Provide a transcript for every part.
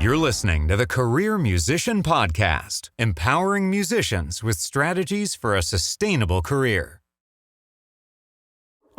You're listening to the Career Musician Podcast, empowering musicians with strategies for a sustainable career.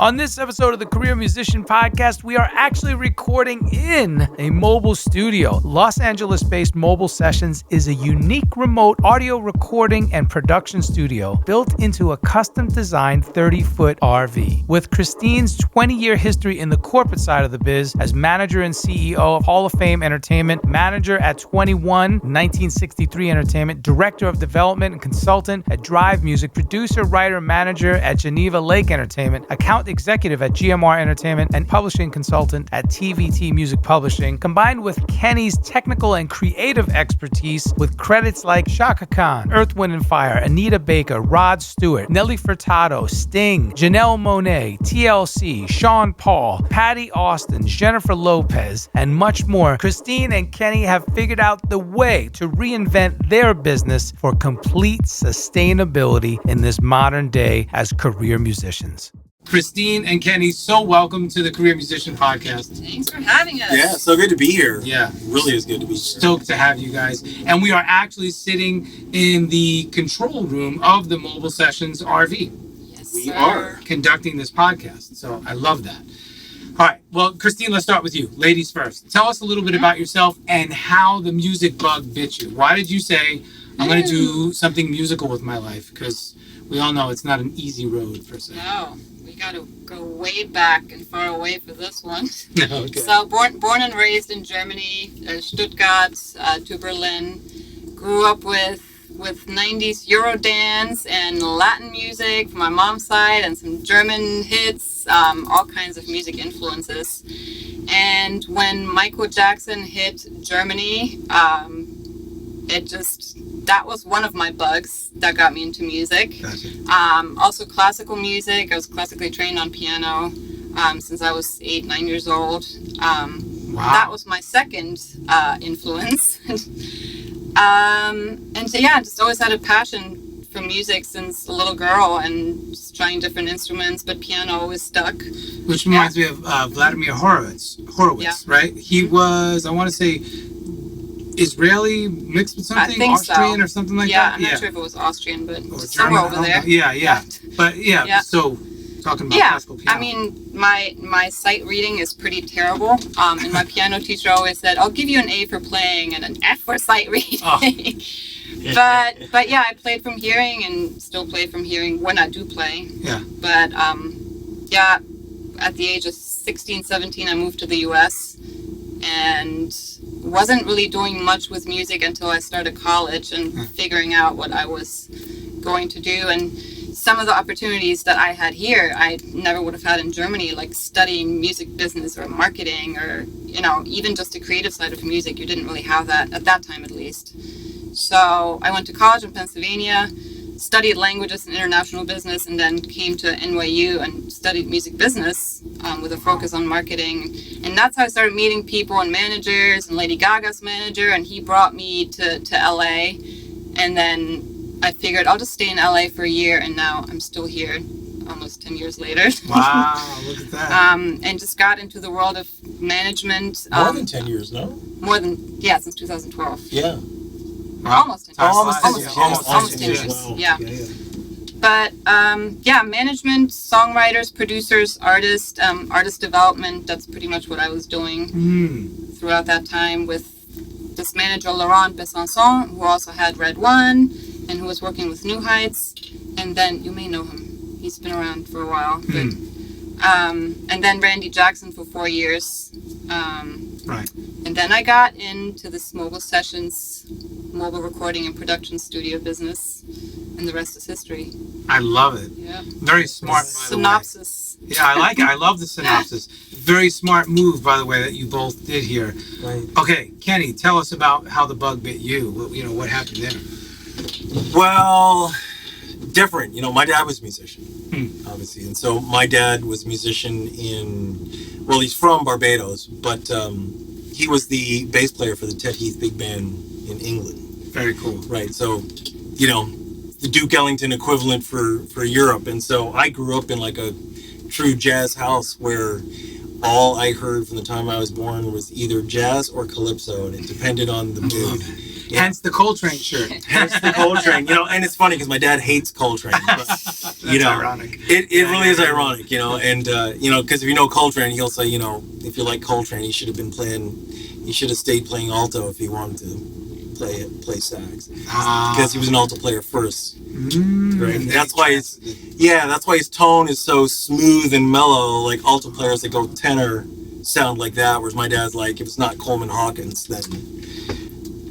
On this episode of the Career Musician Podcast, we are actually recording in a mobile studio. Los Angeles-based Mobile Sessions is a unique remote audio recording and production studio built into a custom-designed 30-foot RV. With Christine's 20-year history in the corporate side of the biz as manager and CEO of Hall of Fame Entertainment, manager at 1963 Entertainment, director of development and consultant at Drive Music, producer, writer, manager at Geneva Lake Entertainment, account executive at GMR Entertainment, and publishing consultant at TVT Music Publishing, combined with Kenny's technical and creative expertise with credits like Chaka Khan, Earth, Wind & Fire, Anita Baker, Rod Stewart, Nelly Furtado, Sting, Janelle Monáe, TLC, Sean Paul, Patty Austin, Jennifer Lopez, and much more. Christine and Kenny have figured out the way to reinvent their business for complete sustainability in this modern day as career musicians. Christine and Kenny, so welcome to the Career Musician Podcast. Thanks for having us. Yeah, so good to be here. Yeah. It really is good to be here. Stoked to have you guys. And we are actually sitting in the control room of the Mobile Sessions RV. Yes, We sir. are. Conducting this podcast. So I love that. All right. Well, Christine, let's start with you. Ladies first. Tell us a little bit about yourself and how the music bug bit you. Why did you say, I'm going to do something musical with my life? Because we all know it's not an easy road, per se. No, we got to go way back and far away for this one. Okay. So born and raised in Germany, Stuttgart to Berlin. Grew up with 90s Eurodance and Latin music from my mom's side and some German hits, all kinds of music influences. And when Michael Jackson hit Germany, that was one of my bugs that got me into music. Gotcha. Also classical music. I was classically trained on piano since I was 9 years old. Wow. That was my second influence. And so, yeah, just always had a passion for music since a little girl and just trying different instruments, but piano always stuck. Which reminds me of Vladimir Horowitz, Yeah. right? He was, I want to say, Israeli mixed with something, I think Austrian so. or something like Yeah, that. I'm not sure if it was Austrian, but Or somewhere German, over there. Yeah. But Yeah. so talking about Yeah, classical piano. I mean, my sight reading is pretty terrible. And my piano teacher always said, I'll give you an A for playing and an F for sight reading. Oh. But yeah, I played from hearing and still play from hearing when I do play. Yeah. But yeah, at the age of 16, 17, I moved to the US and wasn't really doing much with music until I started college and figuring out what I was going to do. And some of the opportunities that I had here, I never would have had in Germany, like studying music business or marketing or, even just the creative side of music. You didn't really have that at that time, at least. So I went to college in Pennsylvania, studied languages and international business, and then came to NYU and studied music business with a focus on marketing. And that's how I started meeting people and managers, and Lady Gaga's manager, and he brought me to LA. And then I figured I'll just stay in LA for a year, and now I'm still here almost 10 years later. Wow, look at that. And just got into the world of management. More than 10 years, no? Since 2012. Yeah. Almost 10 years. Almost 10 years. Wow. Yeah. But management, songwriters, producers, artists, artist development, that's pretty much what I was doing throughout that time with this manager, Laurent Besançon, who also had Red One and who was working with New Heights. And then you may know him. He's been around for a while. But, and then Randy Jackson for 4 years. Right. And then I got into this Mobile Sessions, mobile recording and production studio business, and the rest is history. I love it. Yeah. Very smart, by the way. Synopsis. Yeah, I like it. I love the synopsis. Very smart move, by the way, that you both did here. Right. Okay, Kenny, tell us about how the bug bit you. What happened there? Well, different. My dad was a musician, obviously. And so my dad was a musician he's from Barbados, but he was the bass player for the Ted Heath Big Band in England. Very cool. Right. So, the Duke Ellington equivalent for Europe. And so I grew up in like a true jazz house where all I heard from the time I was born was either jazz or calypso, and it depended on the mood. Yeah. Hence the Coltrane shirt. Hence the Coltrane. And it's funny because my dad hates Coltrane. But, That's ironic. It really is ironic, and, because if you know Coltrane, he'll say, if you like Coltrane, he should have stayed playing alto if he wanted to play sax. Because he was an alto player first. Right? That's why his tone is so smooth and mellow. Like alto players that go tenor sound like that, whereas my dad's like, if it's not Coleman Hawkins, then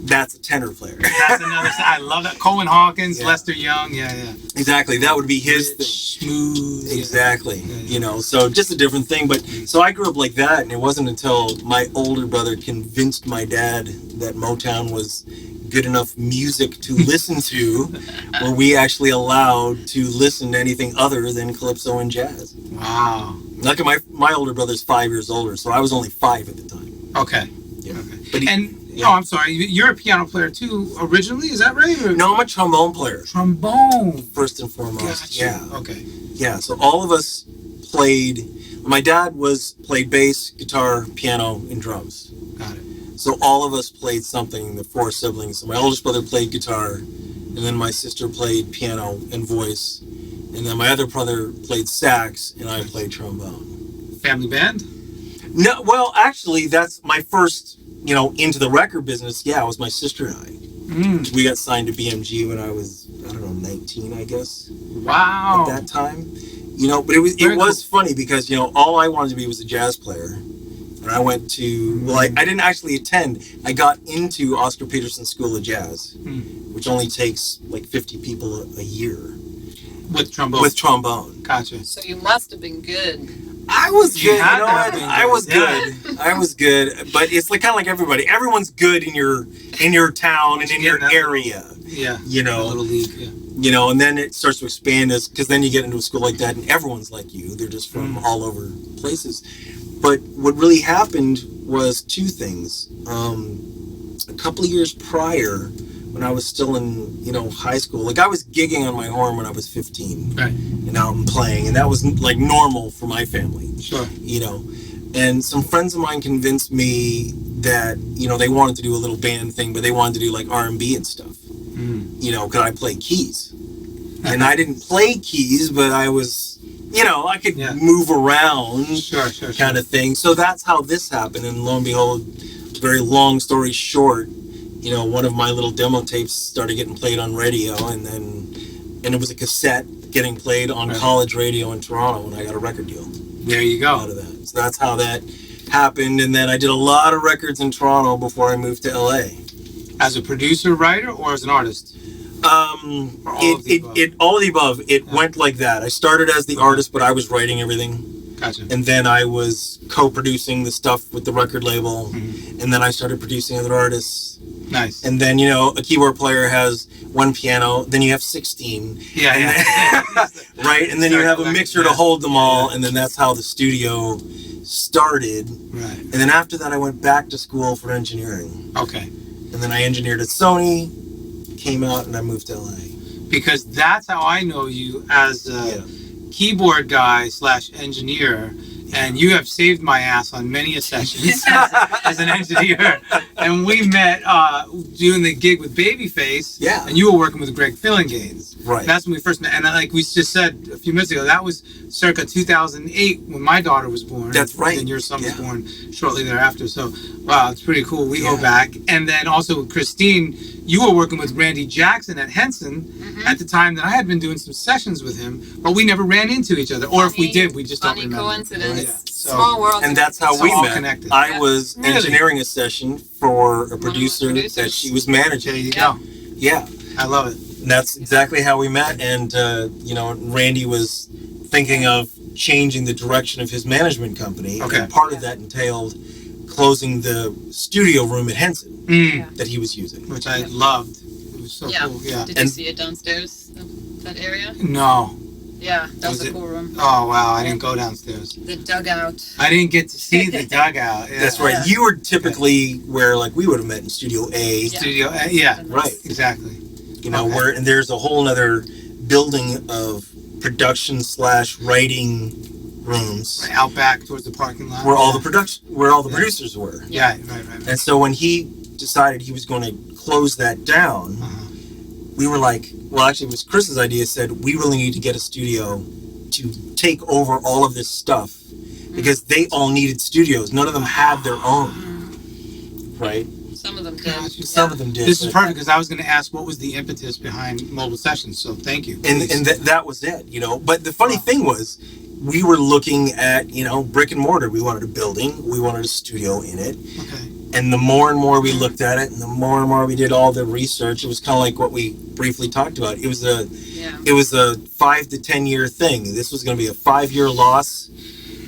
that's a tenor player. That's another. I love that. Coleman Hawkins, Lester Young. Yeah. Exactly. That would be his thing. Smooth. Exactly. Yeah. So just a different thing. But so I grew up like that, and it wasn't until my older brother convinced my dad that Motown was good enough music to listen to, were we actually allowed to listen to anything other than calypso and jazz. Wow. Like my older brother's 5 years older, so I was only 5 at the time. Okay. Yeah. Okay. I'm sorry. You're a piano player too originally, is that right? Or? No, I'm a trombone player. Trombone. First and foremost. Gotcha. Yeah. Okay. Yeah. So all of us played. My dad played bass, guitar, piano, and drums. Got it. So all of us played something. The 4 siblings. So my oldest brother played guitar, and then my sister played piano and voice, and then my other brother played sax, and I played trombone. Family band? No. Well, actually, that's my first. Into the record business, it was my sister and I. We got signed to BMG when I was, 19, I guess. Wow. At that time. But it was funny because, all I wanted to be was a jazz player. And I went to, I didn't actually attend. I got into Oscar Peterson's School of Jazz, which only takes 50 people a year. With trombone? With trombone. Gotcha. So you must have been good. I was good. I was good. I was good. But it's kind of like everybody. Everyone's good in your town and in your area. Yeah. A little league. Yeah. And then it starts to expand because then you get into a school like that and everyone's like you. They're just from all over places. But what really happened was 2 things. A couple of years prior, when I was still in, high school, I was gigging on my horn when I was 15. Right. And out and playing, and that was normal for my family. Sure. And some friends of mine convinced me that they wanted to do a little band thing, but they wanted to do R&B and stuff. Because I play keys, and I didn't play keys, but I was, I could move around, sure, kind of thing. So that's how this happened, and lo and behold, very long story short, one of my little demo tapes started getting played on radio, and it was a cassette getting played on college radio in Toronto when I got a record deal. There you go. Out of that. So that's how that happened, and then I did a lot of records in Toronto before I moved to LA. As a producer, writer, or as an artist? All of the above. It went like that. I started as the artist, but I was writing everything. Gotcha. And then I was co-producing the stuff with the record label, and then I started producing other artists. Nice. And then, a keyboard player has 1 piano, then you have 16. Yeah. Right? And then you have a mixer to hold them all, and then that's how the studio started. Right. And then after that, I went back to school for engineering. Okay. And then I engineered at Sony, came out, and I moved to LA. Because that's how I know you as a keyboard guy / engineer. And you have saved my ass on many a sessions as an engineer. And we met doing the gig with Babyface. Yeah. And you were working with Greg Fillinganes. Right. That's when we first met. And like we just said a few minutes ago, that was circa 2008 when my daughter was born. That's right. And your son was born shortly thereafter. So, wow, it's pretty cool. We go back. And then also with Christine, you were working with Randy Jackson at Henson at the time that I had been doing some sessions with him, but we never ran into each other. Or if we did, we just don't remember. Funny coincidence. Yeah. So, Small world. And that's how we met. Connected. I was engineering a session for a producer that she was managing. There you go. Yeah. I love it. And that's exactly how we met. And, Randy was thinking of changing the direction of his management company. Okay. And part of that entailed closing the studio room at Henson that he was using. Which I loved. It was so cool. Yeah. Did you see it downstairs, that area? No. Yeah, that was a cool room. Oh, wow. I didn't go downstairs. The dugout. I didn't get to see the dugout. Yeah. That's right. Yeah. You were typically where, we would have met in Studio A. Yeah. Studio, yeah. Right. Exactly. And there's a whole other building of production / writing rooms. Right, out back towards the parking lot. Where all the producers were. Yeah, right. And so when he decided he was going to close that down, we were like, well, actually, it was Chris's idea. Said we really need to get a studio to take over all of this stuff because they all needed studios. None of them had their own, right? Some of them did. Some of them did. This is perfect because I was going to ask what was the impetus behind mobile sessions. So thank you. And that was it, But the funny thing was, we were looking at, brick and mortar. We wanted a building. We wanted a studio in it. Okay. And the more and more we looked at it, and the more we did all the research, it was kind of like what we briefly talked about. It was a 5 to 10 year thing. This was going to be a 5-year loss,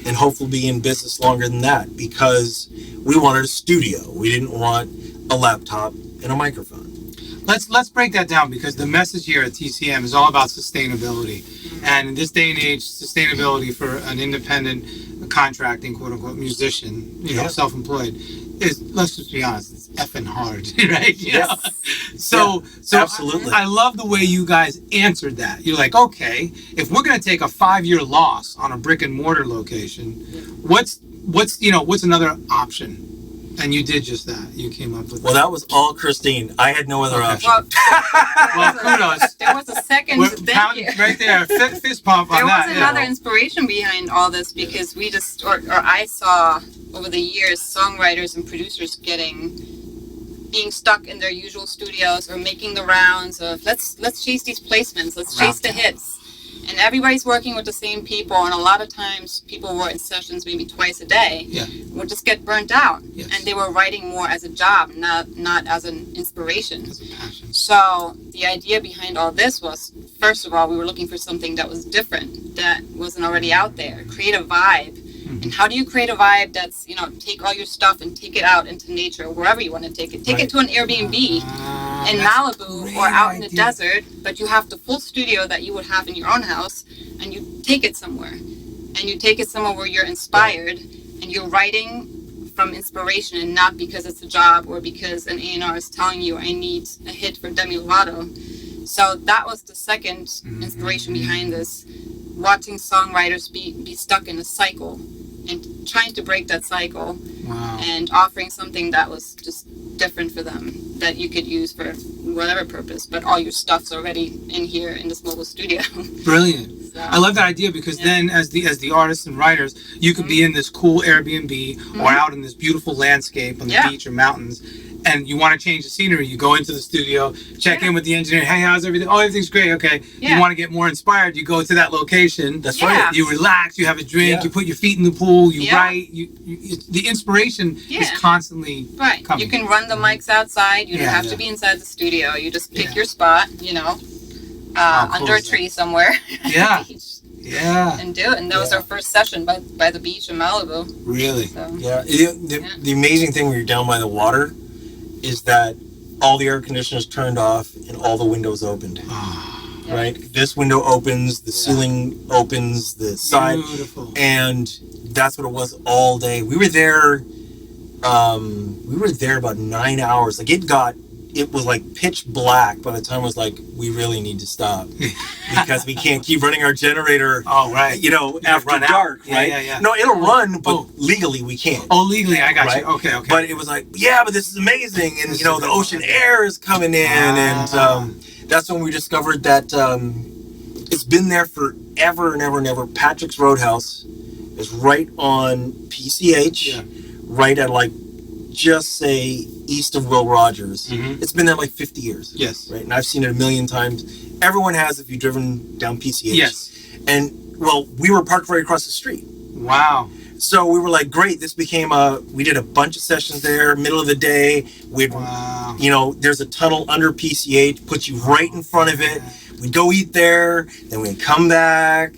and hopefully be in business longer than that because we wanted a studio. We didn't want a laptop and a microphone. Let's break that down because the message here at TCM is all about sustainability. And in this day and age, sustainability for an independent contracting, quote unquote, musician, self-employed, is, let's just be honest, it's effing hard, right? So absolutely. I love the way you guys answered that. You're like, okay, if we're going to take a 5-year loss on a brick and mortar location, what's another option? And you did just that. You came up with. Well, that was all Christine. I had no other option. Well, kudos. There was a second. Thank you. Right there, fist pump on that. There was another inspiration behind all this because we just, or I saw over the years, songwriters and producers being stuck in their usual studios or making the rounds of let's chase these placements, let's chase the hits. And everybody's working with the same people, and a lot of times people were in sessions maybe twice a day. Would just get burnt out, and they were writing more as a job, not as an inspiration. As a passion. So the idea behind all this was, first of all, we were looking for something that was different, that wasn't already out there. Create a vibe. And how do you create a vibe that's, take all your stuff and take it out into nature, wherever you want to take it. Take it to an Airbnb in Malibu or out in the desert, but you have the full studio that you would have in your own house, and you take it somewhere. And you take it somewhere where you're inspired, and you're writing from inspiration and not because it's a job or because an A&R is telling you, I need a hit for Demi Lovato. So that was the second inspiration behind this. Watching songwriters be stuck in a cycle and trying to break that cycle and offering something that was just different for them that you could use for whatever purpose, but all your stuff's already in here in this mobile studio. Brilliant. So, I love that idea because then as the artists and writers, you could be in this cool Airbnb or out in this beautiful landscape on the beach or mountains, and you want to change the scenery, you go into the studio, check in with the engineer, hey, how's everything? Oh, everything's great, okay. You want to get more inspired, you go to that location. That's right. You relax, you have a drink, you put your feet in the pool, you write. The inspiration is constantly coming. You can run the mics outside, you don't have to be inside the studio. You just pick your spot, under a tree somewhere. And do it. And that was our first session by the beach in Malibu. Really? So, the amazing thing when you're down by the water is that all the air conditioners turned off and all the windows opened. Right? This window opens, the ceiling opens, the side. Beautiful. And that's what it was all day. We were there about 9 hours. Like it was like pitch black by the time it was like, we really need to stop because we can't keep running our generator. After dark, right? No, it'll run, but legally we can't. Oh, legally, I got you. Okay. But it was like, but this is amazing, and the ocean air is coming in, and that's when we discovered that it's been there forever and ever and ever. Patrick's Roadhouse is right on PCH, right at just say east of Will Rogers. It's been there 50 years. Yes. Right, and I've seen it a million times. Everyone has if you've driven down PCH. Yes. And we were parked right across the street. Wow. So we were like, great. This became we did a bunch of sessions there, middle of the day. There's a tunnel under PCH, puts you right in front of it. We'd go eat there, then we'd come back,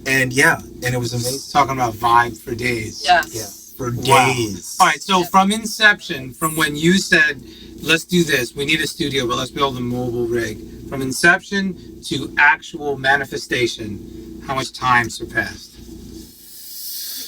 and it was amazing. Talking about vibe for days. Yes. Yeah. For days. All right, so from inception, from when you said, let's do this, we need a studio, but let's build a mobile rig. From inception to actual manifestation, how much time surpassed?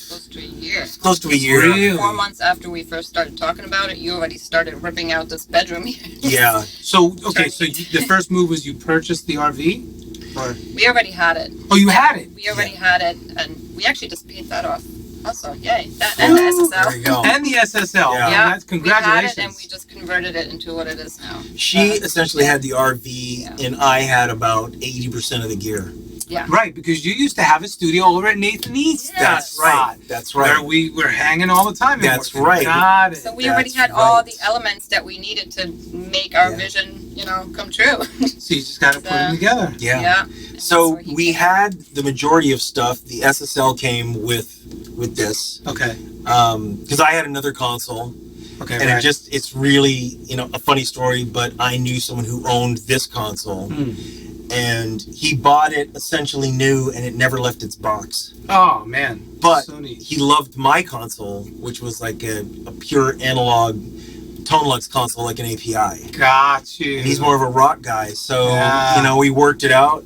Close to a year. Close to a year. Really? 4 months after we first started talking about it, you already started ripping out this bedroom. Yeah. So the first move was you purchased the RV? Or? We already had it. Oh, you had it? We already had it, and we actually just paid that off. Also, yay! That and the SSL. There you go. And the SSL. Yeah. Yeah, That's congratulations. We had it and we just converted it into what it is now. She essentially had the RV, and I had about 80% of the gear. Yeah. Right, because you used to have a studio over at Nathan East. Yeah. That's right. That's right. Where we were hanging all the time. That's right. Got it. So we already That's had all right. the elements that we needed to make our vision, come true. So you just got to put them together. Yeah. Yeah. So That's where we he had the majority of stuff. The SSL came with this, Okay. because I had another console, Okay. and right. it's really a funny story. But I knew someone who owned this console, and he bought it essentially new, and it never left its box. Oh man. But so neat. he loved my console, which was like a pure analog Tonelux console, like an API. Got you. And he's more of a rock guy, so Yeah. we worked it out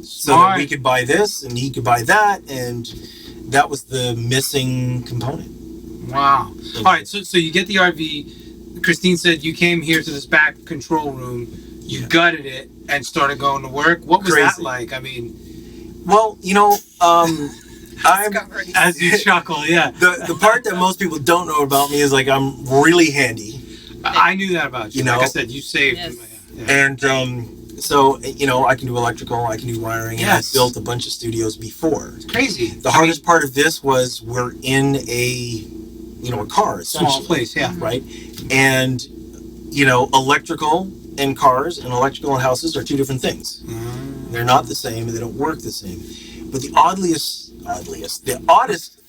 so that Smart. we could buy this and he could buy that, and that was the missing component. Wow. All right. So you get the RV. Christine said you came here to this back control room. You gutted it and started going to work. What was that Crazy. like? I mean, Well, I'm Discovery. as you chuckle, yeah. the part that most people don't know about me is like I'm really handy, I knew that about you. You know? Like I said, you saved. Yes. Yeah. and so I can do electrical, I can do wiring, and Yes. I've built a bunch of studios before. Crazy. The hardest part of this was we're in a car, Small essentially, place, yeah. right? And electrical and cars and electrical and houses are two different things. They're not the same, and they don't work the same. But the oddest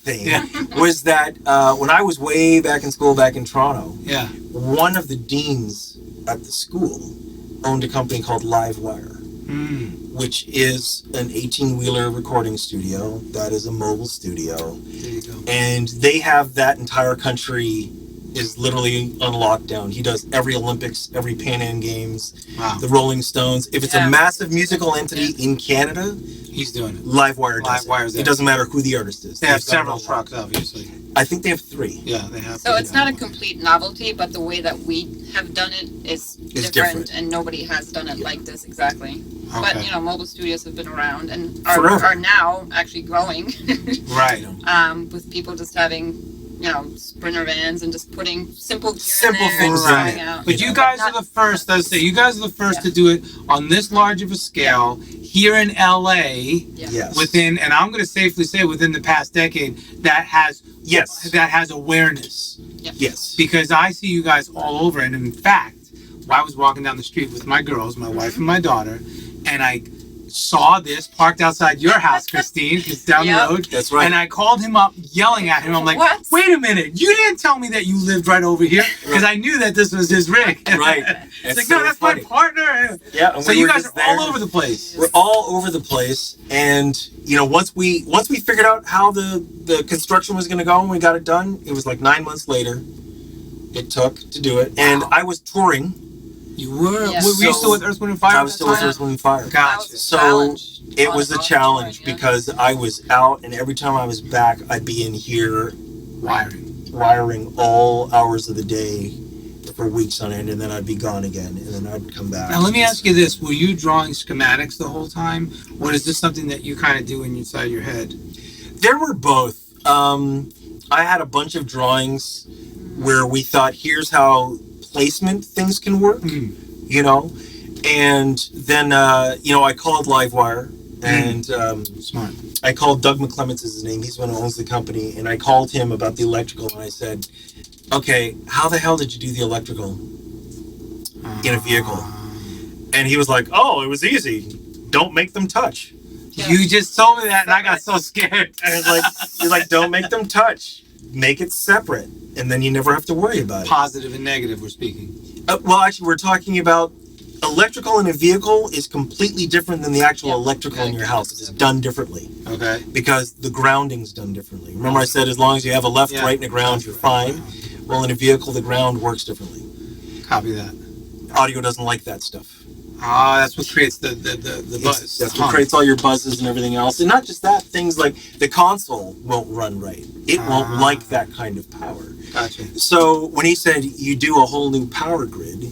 thing Yeah. was that when I was way back in school, back in Toronto, Yeah. one of the deans at the school owned a company called Livewire, which is an 18-wheeler recording studio that is a mobile studio. There you go. And they have that entire country is literally on lockdown. He does every Olympics, every Pan Am Games, Wow. the Rolling Stones. If it's a Yeah. massive musical entity in Canada, He's doing it. Livewire does Livewire's it. there. It doesn't matter who the artist is. They have They've got it several all. trucks, obviously. I think they have 3. Yeah, they have. So it's not a complete novelty, but the way that we have done it is different. and nobody has done it like this exactly. Okay. But mobile studios have been around and Forever. are now actually growing. Right. With people just having sprinter vans and just putting simple gear Simple in there things and in trying it. out. But you guys are the first, I say, you guys are the first to do it on this large of a scale here in LA. Yes. Within, and I'm going to safely say within the past decade, that has awareness. Yes. Because I see you guys all over, and in fact, I was walking down the street with my girls, my wife and my daughter, and I saw this parked outside your house, Christine, because down Yep. the road. That's right. And I called him up, yelling at him. I'm like, What? wait a minute, you didn't tell me that you lived right over here, because I knew that this was his rig. Right. It's like, no, that's my partner. Yeah. and So we you were guys just are all there. over the place. We're all over the place, and once we figured out how the construction was going to go and we got it done, it was like 9 months later. It took to do it, and I was touring. You were? Yeah. Were you still with Earth, Wind, and Fire? I was still with Earth, Wind, and Fire. That was Gotcha. a So challenge. it On was and a off challenge touring, yeah. because I was out, and every time I was back, I'd be in here wiring all hours of the day for weeks on end, and then I'd be gone again, and then I'd come back. Now, let me ask you this. Were you drawing schematics the whole time? Or is this something that you kind of do inside your head? There were both. I had a bunch of drawings where we thought, here's how placement things can work, and then, I called Livewire, and Smart. I called Doug McClements is his name. He's the one who owns the company, and I called him about the electrical, and I said, okay, how the hell did you do the electrical in a vehicle? And he was like, oh, it was easy. Don't make them touch. You just told me that, and I got so scared. And he's like, don't make them touch. Make it separate, and then you never have to worry about it. Positive and negative, we're speaking. Well, actually, we're talking about electrical in a vehicle is completely different than the actual electrical in your house. It's done differently Okay. because the grounding's done differently. Remember I said as long as you have a left, right, and a ground, you're fine. Well, in a vehicle, the ground works differently. Copy that. Audio doesn't like that stuff. Ah, that's what creates the buzz. That's what creates all your buzzes and everything else. And not just that, things like the console won't run right. It won't like that kind of power. Gotcha. So when he said you do a whole new power grid,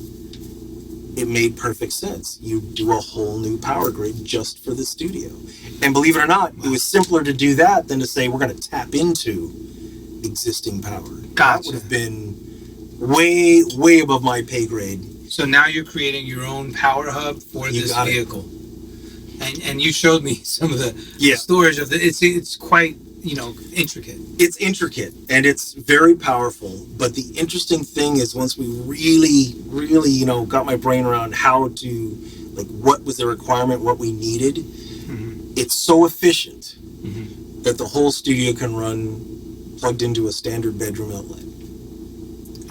it made perfect sense. You do a whole new power grid just for the studio. And believe it or not, it was simpler to do that than to say we're going to tap into existing power. Gotcha. That would have been way, way above my pay grade. So now you're creating your own power hub for this vehicle. And you showed me some of the storage of it's quite, intricate. It's intricate and it's very powerful. But the interesting thing is once we really, really, got my brain around how to, what was the requirement, what we needed, it's so efficient that the whole studio can run plugged into a standard bedroom outlet.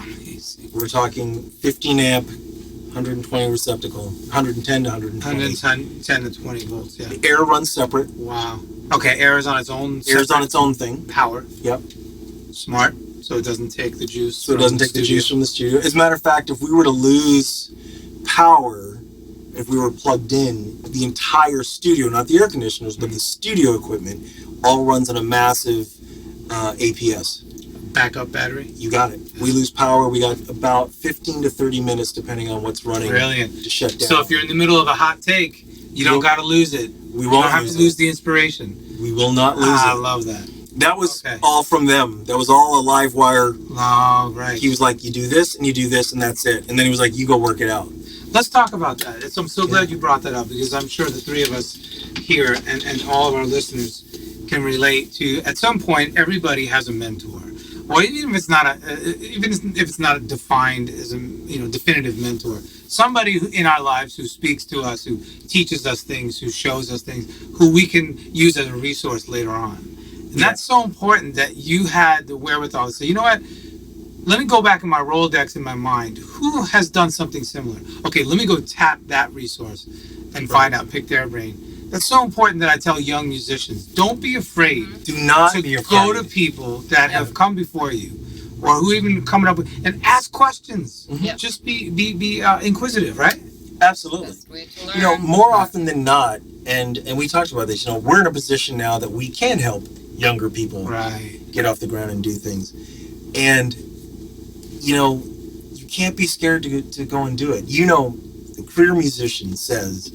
Amazing. We're talking 15 amp, 120 receptacle, 110 to 120. 110 to 20 volts, yeah. The air runs separate. Wow. Okay, air is on its own. Air's on its own thing. Power. Yep. Smart. So it doesn't take the juice. So it doesn't take the juice from the studio. As a matter of fact, if we were to lose power, if we were plugged in, the entire studio, not the air conditioners, but the studio equipment, all runs on a massive APS. Backup battery? You got it. We lose power, we got about 15 to 30 minutes, depending on what's running. Brilliant. To shut down. So if you're in the middle of a hot take, you don't got to lose it. We won't have to lose the inspiration. We will not lose it. I love that. That was all from them. That was all a live wire. Oh, right. He was like, you do this and you do this and that's it. And then he was like, you go work it out. Let's talk about that. I'm so glad you brought that up because I'm sure the three of us here and all of our listeners can relate to, at some point, everybody has a mentor. Or even if it's not a defined as a definitive mentor, somebody in our lives who speaks to us, who teaches us things, who shows us things, who we can use as a resource later on. And that's so important that you had the wherewithal to say, you know what? Let me go back in my Rolodex in my mind. Who has done something similar? Okay, let me go tap that resource and find out, pick their brain. That's so important that I tell young musicians, don't be afraid. Do not be afraid. Go to people that have come before you or who even coming up with, and ask questions. Just be inquisitive, right? Absolutely. Best way to learn. More often than not, and we talked about this, we're in a position now that we can help younger people get off the ground and do things. And, you can't be scared to go and do it. The career musician says,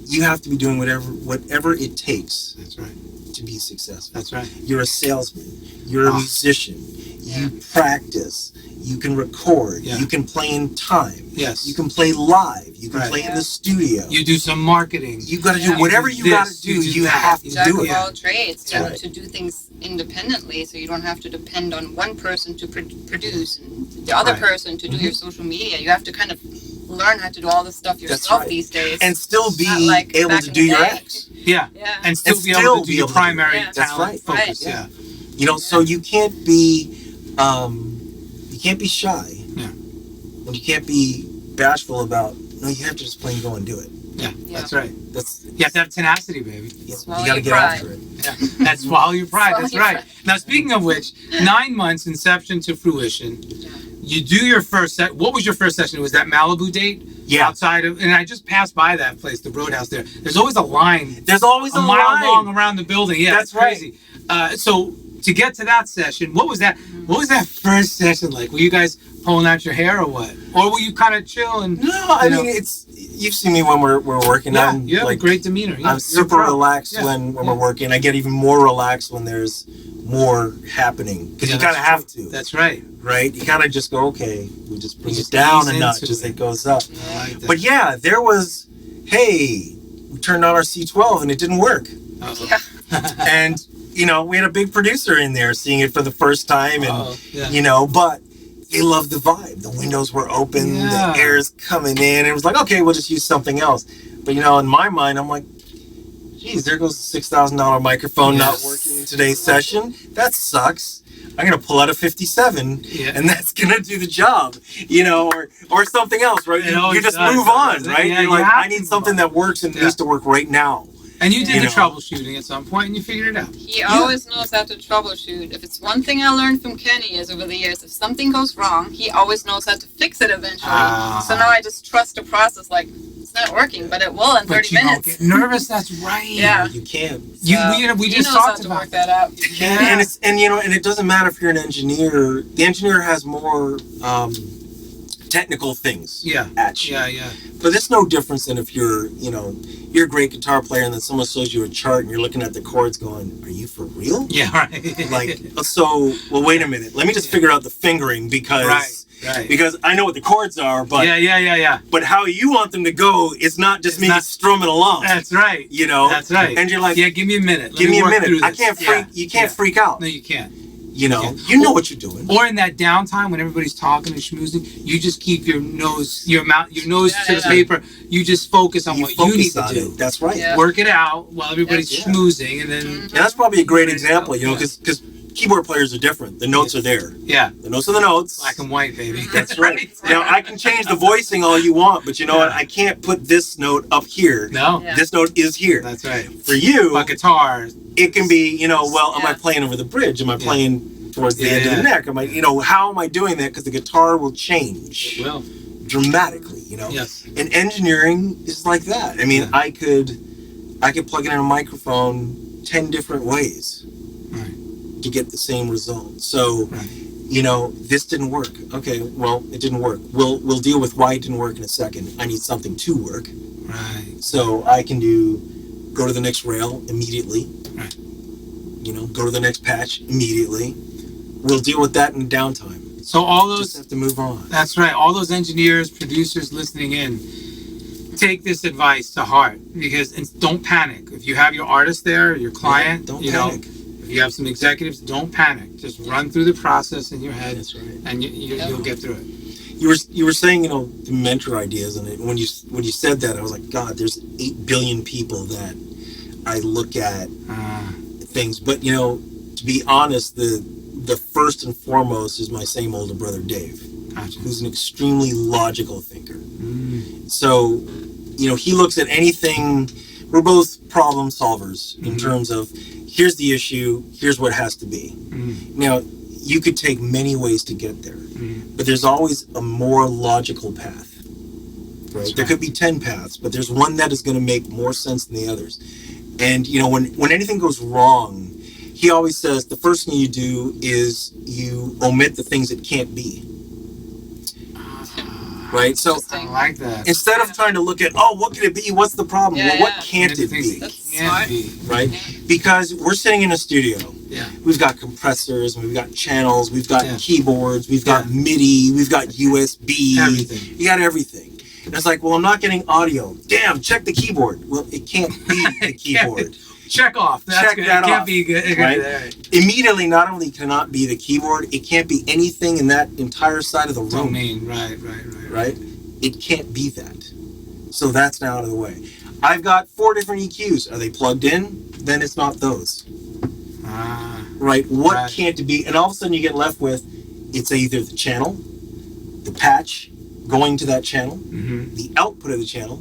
you have to be doing whatever it takes. That's right. To be successful. That's right. You're a salesman. You're a musician. You practice. You can record. You can play in time. Yes. You can play live. You can play in the studio. You do some marketing. You got to do whatever you got to do. You have to do it. Jack of all trades to do things independently, so you don't have to depend on one person to produce and the other person to do your social media. You have to kind of learn how to do all this stuff yourself these days, and still be able to do your acts. And still be able to do your primary talent focus. So you can't be shy. And you can't be bashful about. No, you have to just plain go and do it. That's right. You have to have tenacity, baby. You got to get after it. That's swallow your pride. That's right. Now, speaking of which, 9 months inception to fruition. You do your first set. What was your first session? Was that Malibu date? Outside of, and I just passed by that place, the Roadhouse there. There's always a line. There's always a mile line long around the building. Yeah, that's crazy. So to get to that session, what was that? What was that first session like? Were you guys pulling out your hair or what? Or were you kind of chill and? No, I mean it's. You've seen me when we're working. You have a great demeanor. I'm super relaxed when we're working. I get even more relaxed when there's more happening because you kind of have to. That's right. Right? You kind of just go, okay, we just bring it down a notch as it goes up. But there was, hey, we turned on our C12 and it didn't work. And, we had a big producer in there seeing it for the first time and, but they loved the vibe. The windows were open, the air's coming in. It was like, okay, we'll just use something else. But, in my mind, I'm like, geez, there goes the $6,000 microphone not working in today's session. That sucks. I'm going to pull out a 57 and that's going to do the job, or something else, right? You just move on, right? You're like, I need something that works and needs to work right now. And you did the troubleshooting at some point and you figured it out. He always knows how to troubleshoot. If it's one thing I learned from Kenny is over the years, if something goes wrong, he always knows how to fix it eventually. So now I just trust the process, like, it's not working, but it will in 30 minutes. Don't get nervous, that's right. You can't. We just talked about work that out. And it doesn't matter if you're an engineer. The engineer has more technical things Yeah. at you. Yeah. But it's no difference than if you're a great guitar player and then someone shows you a chart and you're looking at the chords going, are you for real? Yeah, right. Like, so, well, wait a minute. Let me just figure out the fingering because I know what the chords are, but but how you want them to go is not just strumming along. That's right. That's right. And you're like, give me a minute. Give me a minute. I can't freak. You can't freak out. No, you can't. You know what you're doing. Or in that downtime when everybody's talking and schmoozing, you just keep your nose to the paper. You just focus on what you need to do. That's right. Yeah. Work it out while everybody's schmoozing, and then. And that's probably a great example, because keyboard players are different. The notes are there. Yeah. The notes are the notes. Black and white, baby. That's right. Now, I can change the voicing all you want, but you know what? I can't put this note up here. No. Yeah. This note is here. That's right. For you, But guitar. it can be, am I playing over the bridge? Am I playing towards the end of the neck? Am I, how am I doing that? Because the guitar will change. It will. Dramatically, Yes. And engineering is like that. I mean, I could plug in a microphone 10 different ways. Right. To get the same result. So, this didn't work. Okay, well, it didn't work. We'll deal with why it didn't work in a second. I need something to work. Right. So I can go to the next rail immediately. Right. Go to the next patch immediately. We'll deal with that in downtime. So all those Just have to move on. That's right. All those engineers, producers listening in, take this advice to heart because don't panic. If you have your artist there, your client, don't panic. If you have some executives, don't panic. Just run through the process in your head, That's right. and you'll get through it. You were saying the mentor ideas, and when you said that, I was like, God, there's 8 billion people that I look at things, but to be honest, the first and foremost is my same older brother Dave, who's an extremely logical thinker. So he looks at anything. We're both problem solvers in terms of here's the issue, here's what has to be. Now, you could take many ways to get there, but there's always a more logical path. Right? There could be 10 paths, but there's one that is going to make more sense than the others. And when anything goes wrong, he always says the first thing you do is you omit the things that can't be. Right? So I like that. instead of trying to look at, what could it be? What's the problem? Well, what can't it be? That's smart. Right? Because we're sitting in a studio. Yeah. We've got compressors, we've got channels, we've got keyboards, we've got MIDI, we've got USB. Everything. You got everything. And it's like, well, I'm not getting audio. Damn, check the keyboard. Well, it can't be the keyboard. Check off. That's Check good. that It can't off, be good. right? Immediately, not only cannot be the keyboard, it can't be anything in that entire side of the room. Domain. Right. It can't be that. So that's now out of the way. I've got 4 different EQs. Are they plugged in? Then it's not those. Right? What can't it be? And all of a sudden you get left with, it's either the channel, the patch going to that channel, the output of the channel,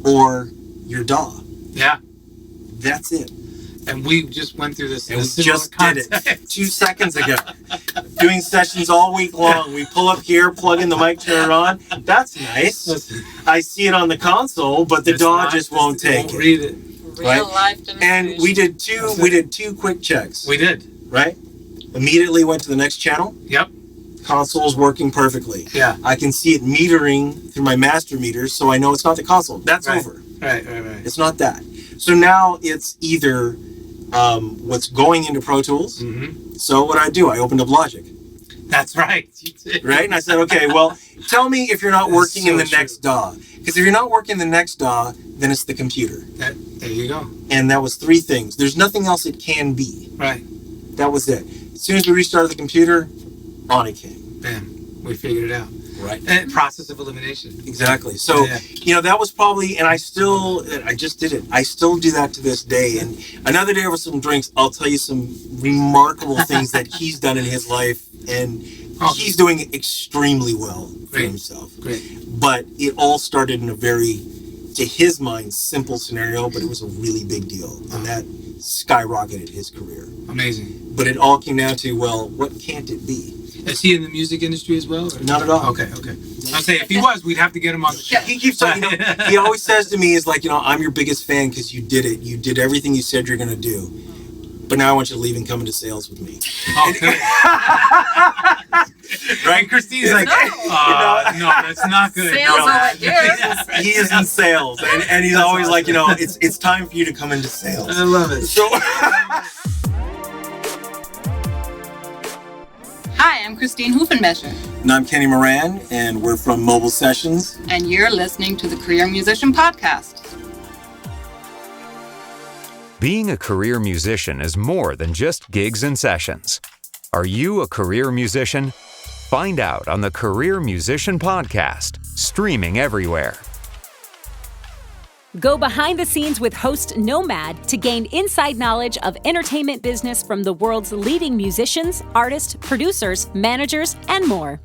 or your DAW. Yeah. That's it. And we just went through this. And we just did it 2 seconds ago. Doing sessions all week long. We pull up here, plug in the mic, turn it on. That's nice. I see it on the console, but the DAW just won't take it. Read it. Real life demonstration. And we did two quick checks. We did. Right? Immediately went to the next channel. Yep. Console's working perfectly. Yeah. I can see it metering through my master meters, so I know it's not the console. That's over. Right. It's not that. So now it's either what's going into Pro Tools. So what I do, I opened up Logic. That's right. You did. Right? And I said, okay, well, tell me if you're not working in the next DAW. Because if you're not working in the next DAW, then it's the computer. There you go. And that was 3 things. There's nothing else it can be. Right. That was it. As soon as we restarted the computer, on it came. Bam. We figured it out. Right. And process of elimination. Exactly. So, that was probably, and I just did it. I still do that to this day. And another day over some drinks, I'll tell you some remarkable things that he's done in his life. And he's doing extremely well for himself. Great. But it all started in a very, to his mind, simple scenario, but it was a really big deal. And that skyrocketed his career. Amazing. But it all came down to, well, what can't it be? Is he in the music industry as well? Or? Not at all. Okay. I'll say if he was, we'd have to get him on the show. Yeah, he keeps talking. He always says to me, "Is like, I'm your biggest fan because you did it. You did everything you said you're gonna do." but now I want you to leave and come into sales with me. Oh, good. Right? Christine's like, no, that's not good. Sales No. over here. He is in sales, and he's always like, it's time for you to come into sales. I love it. So, Hi, I'm Christine Hufenbecher, and I'm Kenny Moran, and we're from Mobile Sessions. and you're listening to the Career Musician Podcast. Being a career musician is more than just gigs and sessions. Are you a career musician? Find out on the Career Musician Podcast, streaming everywhere. Go behind the scenes with host Nomad to gain inside knowledge of entertainment business from the world's leading musicians, artists, producers, managers, and more.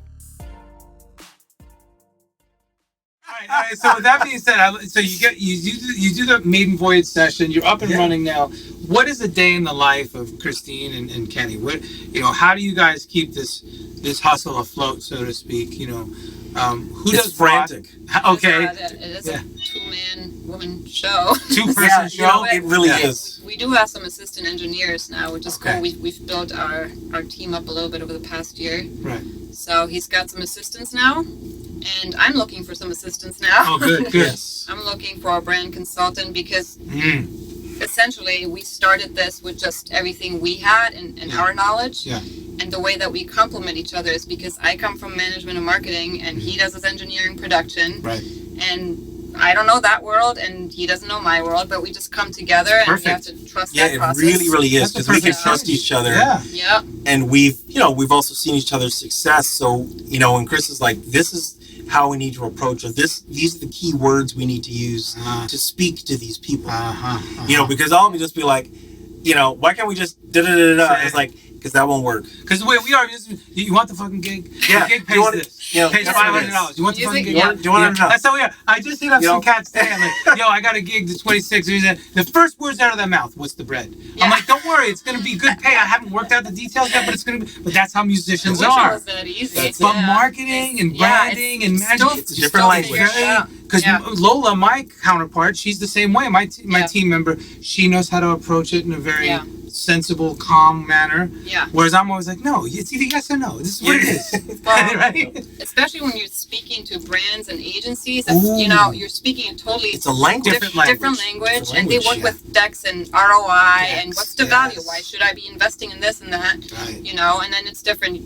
All right, so with that being said, so you do the maiden voyage session. You're up and running now. What is a day in the life of Christine and Kenny? What how do you guys keep this hustle afloat, so to speak? Who It's does frantic. what? Okay, It is a two-man woman show. two-person show. It really is. We do have some assistant engineers now, which is Okay. cool. We've built our team up a little bit over the past year. Right. So he's got some assistants now, and I'm looking for some assistants now. Oh, good. Yes. I'm looking for a brand consultant because Mm. essentially we started this with just everything we had and our knowledge. Yeah. And the way that we complement each other is because I come from management and marketing and he does his engineering production. Right. And I don't know that world and he doesn't know my world, but we just come together and we have to trust Yeah, that it process. really is, That's a because we can perfect trust marriage. each other. Yeah. Yeah. And we've also seen each other's success. So, when Chris is like, this is how we need to approach it. These are the key words we need to use to speak to these people. Because I'll just be like, why can't we just da-da-da-da-da? It's like, because that won't work. Because the way we are, you want the fucking gig? Yeah. The gig pays You want it- this. that's Pays what it is. $500. You want the fucking gig? Yeah. Do you want to know? That's how we are. I just hit up some cats today. I'm like, I got a gig to 26. The first words out of their mouth, what's the bread? Yeah. I'm like, don't worry, it's going to be good pay. I haven't worked out the details yet, but it's going to be. But that's how musicians I wish it are. was that easy. That's But Yeah. marketing and branding and still- management, It's a different language. Because Yeah. Lola, my counterpart, she's the same way. My Yeah. team member, she knows how to approach it in a very Yeah. sensible, calm manner. Yeah. Whereas I'm always like, no, it's either yes or no. This is what it is. Well, Right? especially when you're speaking to brands and agencies, Ooh. you're speaking a totally It's a language. Different language. different language, Different and they language, work yeah. with decks and ROI and Decks, what's the value? yes. Why should I be investing in this and that? Right. And then it's different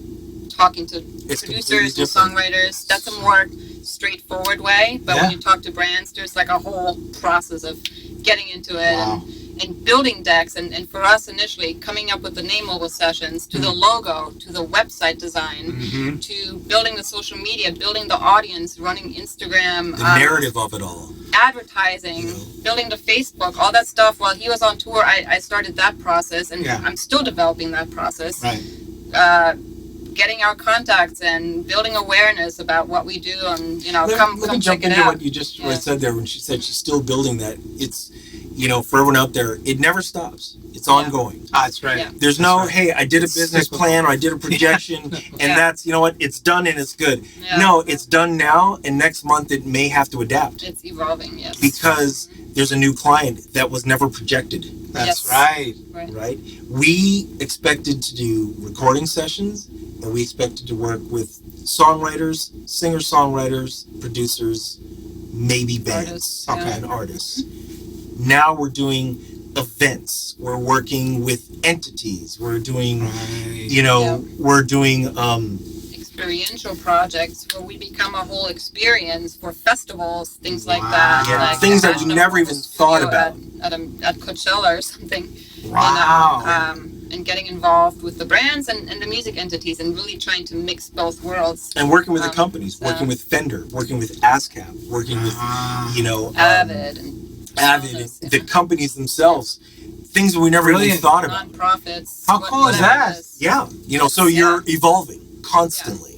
talking to It's producers completely and different. songwriters. That's a more straightforward way, but Yeah. when you talk to brands, there's like a whole process of getting into it Wow. and building decks, and for us initially coming up with the name Mobile Sessions, to the logo, to the website design, Mm-hmm. to building the social media, building the audience, running Instagram, The narrative of it all. advertising, building the Facebook, all that stuff. While he was on tour, I started that process, and Yeah. I'm still developing that process. Right. Getting our contacts and building awareness about what we do, and Let come me check jump it into out. what you just Yeah. said there when she said she's still building that. It's, for everyone out there, it never stops. It's ongoing. That's right. Yeah. There's That's no, right. hey, I did a business cyclical. plan or I did a projection and Yeah. that's, it's done and it's good. Yeah. No, it's done now and next month it may have to adapt It's evolving, yes. because there's a new client that was never projected, That's Yes. right. right? We expected to do recording sessions and we expected to work with songwriters, singer-songwriters, producers, maybe bands, Artists, yeah. and artists. Now we're doing events. We're working with entities. We're doing, Right. Yeah. we're doing, Experiential projects where we become a whole experience for festivals, things like Wow. that. Yeah, like things that imagine we a never mobile even thought studio about. at Coachella or something. Wow. And getting involved with the brands and the music entities and really trying to mix both worlds. and working with the companies, so- working with Fender, working with ASCAP, working with, Avid and Avid, and the companies themselves, things that we never even Brilliant. thought about. nonprofits. How cool is whatever that? it is. Yeah, so you're evolving constantly,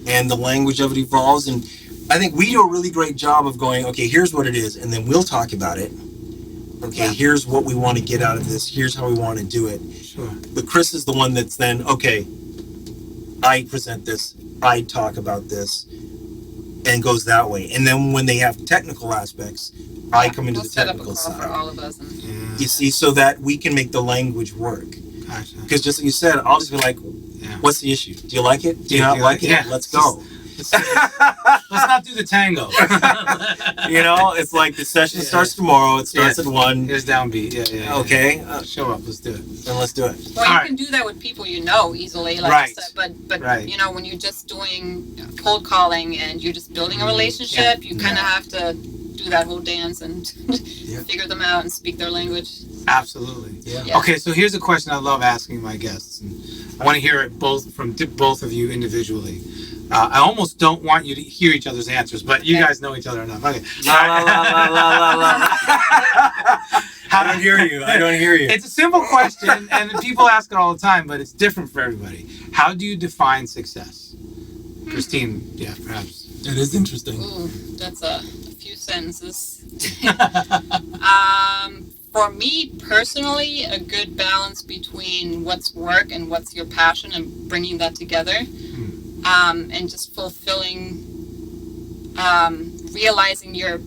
and the language of it evolves. And I think we do a really great job of going, okay, here's what it is, and then we'll talk about it. Okay, Yeah. here's what we want to get out of this. Here's how we want to do it. Sure. But Chris is the one that's then, okay, I present this, I talk about this, and goes that way. And then when they have technical aspects, I come into We'll the set up a technical call for side. all of us. And You see, so that we can make the language work. Gotcha. Because just like you said, I'll just be like, what's the issue? Do you like it? Do you not like it? Yeah. Let's go. Let's not do the tango. It's like the session starts tomorrow. It starts at 1. Here's downbeat. Yeah. Okay. Show up. Let's do it. Then let's do it. Well, you can do that with people easily, like you said. But when you're just doing cold calling and you're just building a relationship, you kind of have to do that whole dance and figure them out and speak their language. Absolutely. Yeah. Okay, so here's a question I love asking my guests, and I want to hear it from both of you individually. I almost don't want you to hear each other's answers, but you guys know each other enough. Okay. I don't hear you. It's a simple question, and people ask it all the time, but it's different for everybody. How do you define success? Christine, perhaps. That is interesting. Ooh, that's a few sentences. For me personally, a good balance between what's work and what's your passion and bringing that together. And just fulfilling, realizing your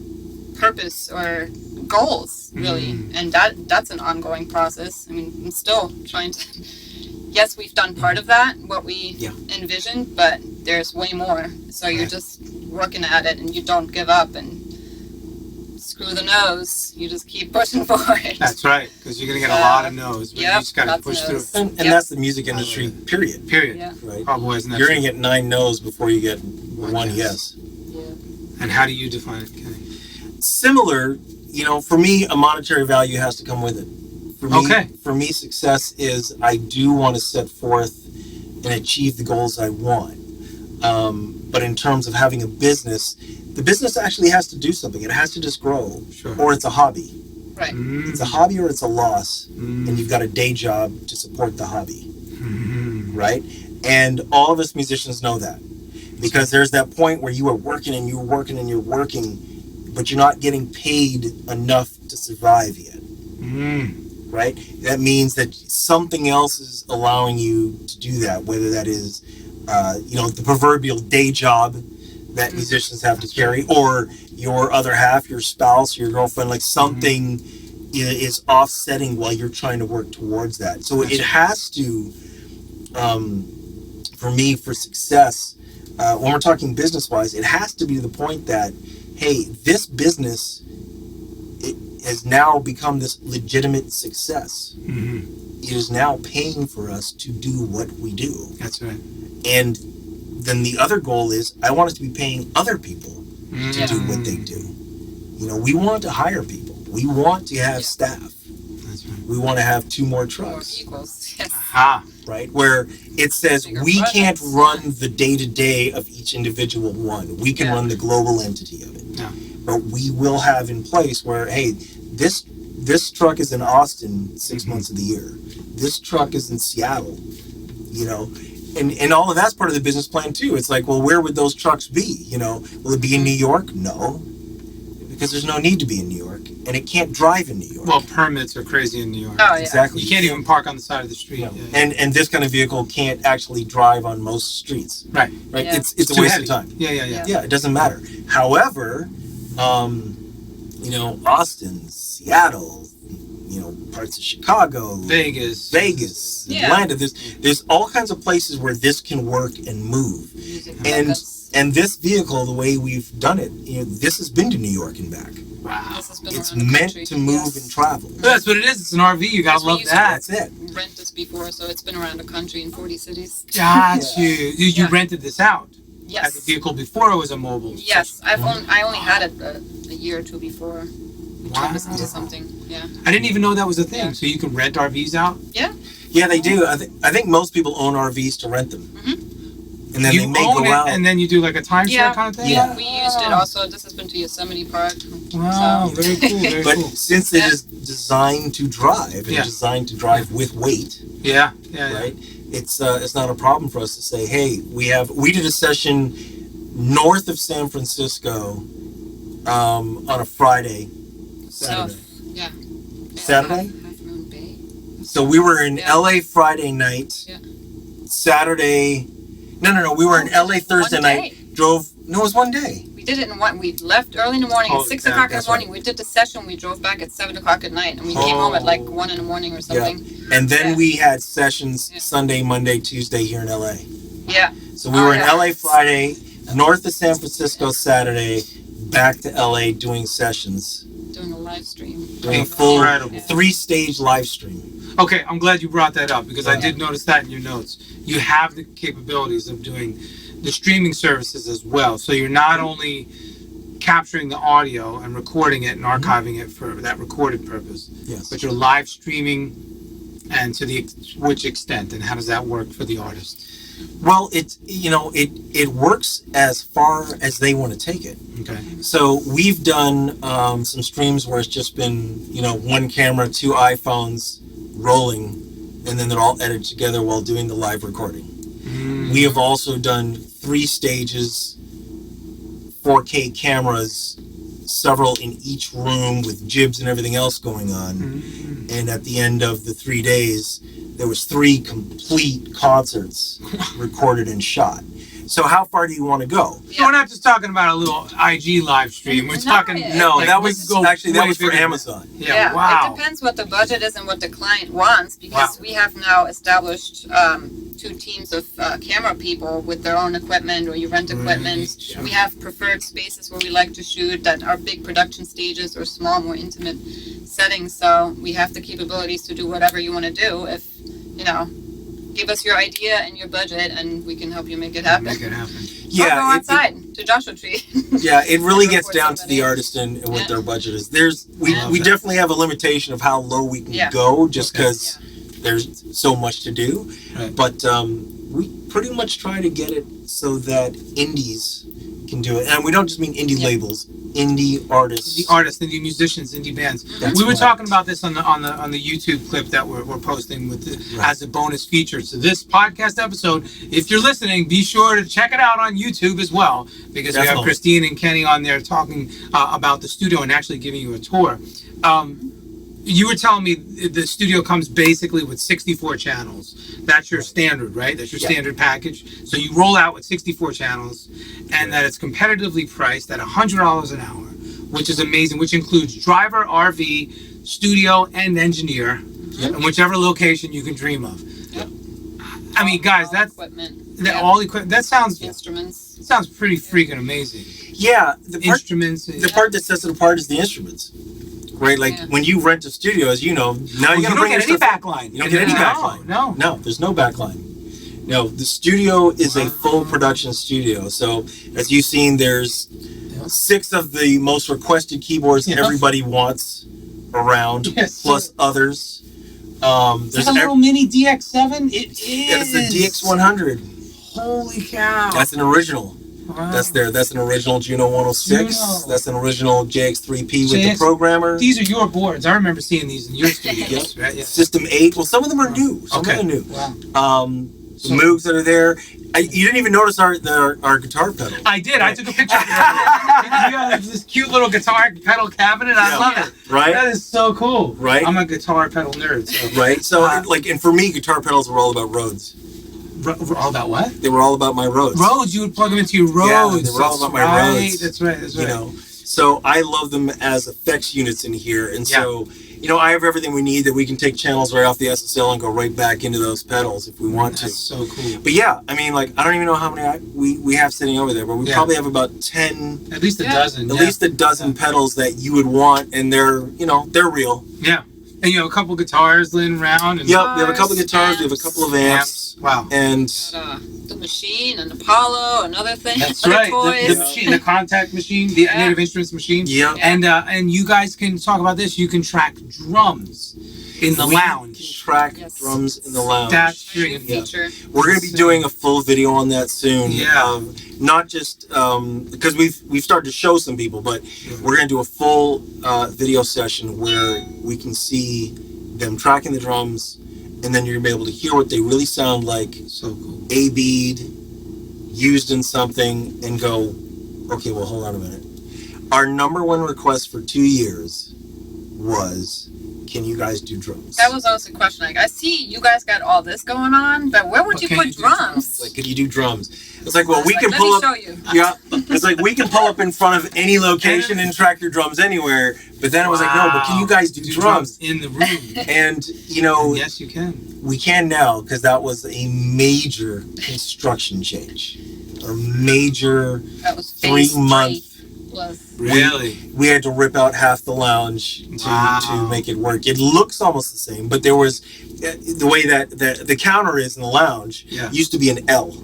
purpose or goals, really. And that's an ongoing process. I mean, I'm still trying to, yes, we've done part of that, what we envisioned, but there's way more. So you're just working at it and you don't give up and screw the no's. You just keep pushing forward. That's right, because you're going to get a lot of no's, but you just got to push through. And that's the music industry, period. Yeah. Right? Probably isn't that You're going to get 9 no's before you get one yes. Yeah. And how do you define it, Kenny? Similar, for me, a monetary value has to come with it. For me, success is I do want to set forth and achieve the goals I want. But in terms of having a business, the business actually has to do something. It has to just grow. Sure. Or it's a hobby. Right. It's a hobby or it's a loss. And you've got a day job to support the hobby. Right? And all of us musicians know that. Because there's that point where you are working and you're working and you're working, but you're not getting paid enough to survive yet. Right? That means that something else is allowing you to do that, whether that is the proverbial day job that musicians have to carry, or your other half, your spouse, your girlfriend, like something is offsetting while you're trying to work towards that. So it has to, for me, for success, when we're talking business-wise, it has to be to the point that, hey, this business has now become this legitimate success. It is now paying for us to do what we do. That's right. And then the other goal is I want us to be paying other people to do what they do. We want to hire people. We want to have staff. That's right. We want to have 2 more trucks. More equals, yes. Aha. Right? Where it says we can't run the day-to-day of each individual one. We can run the global entity of it. Yeah. But we will have in place where, hey, this truck is in Austin 6 months of the year. This truck is in Seattle, And all of that's part of the business plan too. It's like, well, where would those trucks be? Will it be in New York? No, because there's no need to be in New York, and it can't drive in New York. Well, permits are crazy in New York. Oh, yeah. Exactly. You can't even park on the side of the street. No. And this kind of vehicle can't actually drive on most streets. Right. Yeah. It's a too waste heavy. of time. Yeah. It doesn't matter. However, Austin, Seattle, parts of Chicago, Vegas, Atlanta. There's all kinds of places where this can work and move. And this vehicle, the way we've done it, this has been to New York and back. Wow. It's meant to move and travel. That's what it is. It's an RV. You gotta love that. That's it. Rent this before, so it's been around the country in 40 cities. Got you. You rented this out? Yes. As a vehicle before it was a mobile? Yes. I only had it a year or 2 before. Turned this into something. Yeah. I didn't even know that was a thing. So you can rent RVs out? Yeah. Yeah, they do. I think most people own RVs to rent them. And then you they may own go it, out. and then you do like a timeshare kind of thing? Yeah. We used it also. This has been to Yosemite Park. Wow, very cool, very But cool. since it is designed to drive, and designed to drive with weight, Yeah. right? It's not a problem for us to say, hey, we did a session north of San Francisco on a Friday. Saturday. Saturday? Half Moon Bay. So we were in LA Friday night. Yeah. Saturday. No. We were in LA Thursday night. It was one day. We did it in one. We left early in the morning at 6 o'clock in the that's morning. right. We did the session. We drove back at 7 o'clock at night, and we came home at like 1 in the morning or something. And then Yeah. we had sessions Sunday, Monday, Tuesday here in LA. Yeah. So we were in LA Friday, north of San Francisco Saturday, back to LA doing sessions. Doing a live stream. Doing a full Incredible. 3-stage live stream. Okay, I'm glad you brought that up because I did notice that in your notes. You have the capabilities of doing the streaming services as well. So you're not only capturing the audio and recording it and archiving it for that recorded purpose, but you're live streaming, and to which extent, and how does that work for the artist? Well, it works as far as they want to take it. Okay. So we've done some streams where it's just been, one camera, 2 iPhones rolling, and then they're all edited together while doing the live recording. We have also done 3 stages, 4K cameras, several in each room with jibs and everything else going on. And at the end of the 3 days, there was 3 complete concerts recorded and shot. So how far do you want to go? So we're not just talking about a little IG live stream. We're talking. That was for Amazon. Yeah. Wow. It depends what the budget is and what the client wants, because we have now established 2 teams of camera people with their own equipment, or you rent equipment. We have preferred spaces where we like to shoot that are big production stages or small, more intimate settings. So we have the capabilities to do whatever you want to do. If give us your idea and your budget, and we can help you make it happen. Make it happen. Or go outside to Joshua Tree. It really gets down to the artist and what their budget is. We definitely have a limitation of how low we can go, just because there's so much to do. Right. But we pretty much try to get it so that indies can do it, and we don't just mean indie labels, indie artists, indie musicians, indie bands. We were talking about this on the YouTube clip that we're posting with as a bonus feature. So this podcast episode, if you're listening, be sure to check it out on YouTube as well, because we have Christine and Kenny on there talking about the studio and actually giving you a tour. You were telling me the studio comes basically with 64 channels. That's your standard, right? That's your standard package. So you roll out with 64 channels, and that it's competitively priced at $100 an hour, which is amazing, which includes driver, RV, studio, and engineer, in whichever location you can dream of. I mean, guys, that's equipment. All equipment. That sounds Instruments. sounds pretty freaking amazing. Yeah, Instruments. The part that sets it apart is the instruments. Right, when you rent a studio, as you know, now you don't get any backline. You don't get any backline. No, there's no backline. No, the studio is a full production studio. So, as you've seen, there's 6 of the most requested keyboards everybody wants around, plus others. There's a little mini DX7. It is. It's the DX100. Holy cow! That's an original. Wow. That's an original Juno 106. That's an original JX3P with the programmer. These are your boards. I remember seeing these in your studios. Right? Yeah. System 8. Well, some of them are new. Some of them are new. Wow. The Moogs that are there. You didn't even notice our guitar pedal. I did. I took a picture of it. You got this cute little guitar pedal cabinet. I love it. Right? That is so cool. Right? I'm a guitar pedal nerd. So. Right? So, and for me, guitar pedals were all about Rhodes. All about what? They were all about my Rhodes. Rhodes, you would plug them into your Rhodes. Yeah, they were all about my Rhodes. That's right. So I love them as effects units in here, and so I have everything we need that we can take channels right off the SSL and go right back into those pedals if we want to. That's so cool. But I mean, I don't even know how many we have sitting over there, but we probably have about 10, at least a dozen, at least a dozen pedals that you would want, and they're real. Yeah. And a couple guitars laying around. And we have a couple of guitars. We have a couple of amps. Wow. And the machine and Apollo and other things. That's right. The machine, the contact machine, the Native Instruments machine. Yeah. And you guys can talk about this. You can track drums in the lounge. We can track drums in the lounge. That's feature. We're going to be doing a full video on that soon. Yeah. Not just because we've started to show some people, but we're going to do a full video session where we can see them tracking the drums, and then you're going to be able to hear what they really sound like. So cool. A-bead, used in something, and go, okay, well, hold on a minute. Our number one request for 2 years was can you guys do drums? That was also a question. Like, I see you guys got all this going on, but where would you put drums? Like, could you do drums? It's like, well, we can let pull me up. show you. Yeah, it's like we can pull up in front of any location and track your drums anywhere. But then it was like, no, but can you guys do drums in the room? And you know, yes, you can. We can now because that was a major construction change, a major that was 3 month. Really? We had to rip out half the lounge to make it work. It looks almost the same, but there was the way that the counter is in the lounge used to be an L,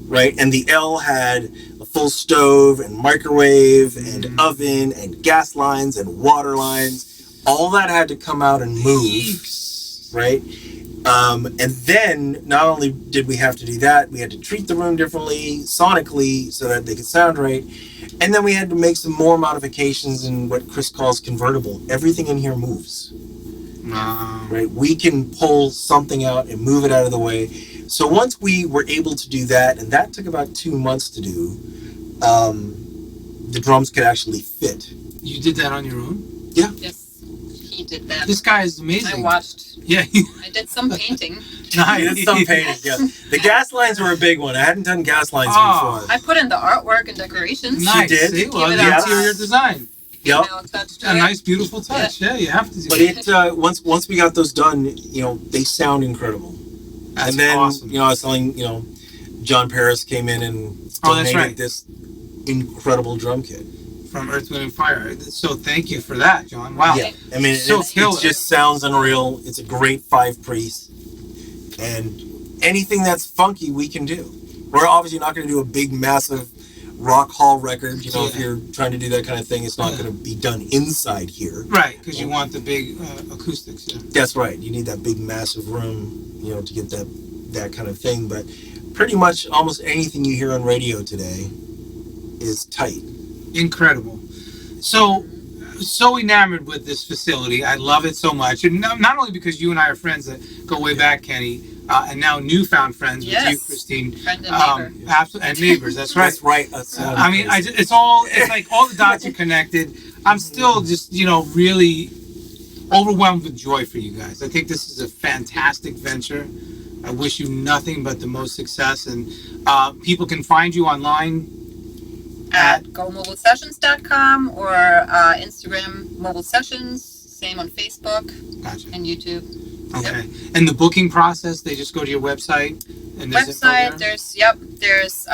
right? And the L had a full stove and microwave and oven and gas lines and water lines. All that had to come out and move, right? And then not only did we have to do that, we had to treat the room differently sonically so that they could sound right. And then we had to make some more modifications in what Chris calls convertible. Everything in here moves. Right? We can pull something out and move it out of the way. So once we were able to do that, and that took about 2 months to do, the drums could actually fit. You did that on your own? Yeah. Yes. He did that. This guy is amazing. I watched. Yeah. I did some painting. Nice. You did some painting, yeah. The gas lines were a big one. I hadn't done gas lines before. I put in the artwork and decorations. Nice. You did? See? Well, the interior design. Yep. A nice, beautiful touch. Yeah, you have to do it. But once we got those done, you know, they sound incredible. That's and then, awesome. you know, I was telling, you know, John Paris came in and donated this incredible drum kit. From Earth, Wind, and Fire. So thank you for that, John. Wow. Yeah. I mean, it just sounds unreal. It's a great 5-piece. And anything that's funky, we can do. We're obviously not going to do a big, massive rock hall record. You know, if you're trying to do that kind of thing, it's not going to be done inside here. Right, because you want the big acoustics. Yeah. That's right. You need that big, massive room, you know, to get that kind of thing. But pretty much almost anything you hear on radio today is tight. Incredible. So enamored with this facility. I love it so much. And not only because you and I are friends that go way back, Kenny, and now newfound friends with you, Christine. Friend and neighbor. Absolutely, and neighbors. That's right. That's right. I mean, it's like all the dots are connected. I'm still just, you know, really overwhelmed with joy for you guys. I think this is a fantastic venture. I wish you nothing but the most success. And people can find you online at gomobilesessions.com or Instagram Mobile Sessions, same on Facebook and YouTube. Okay. Yep. And the booking process, they just go to your website and there's there's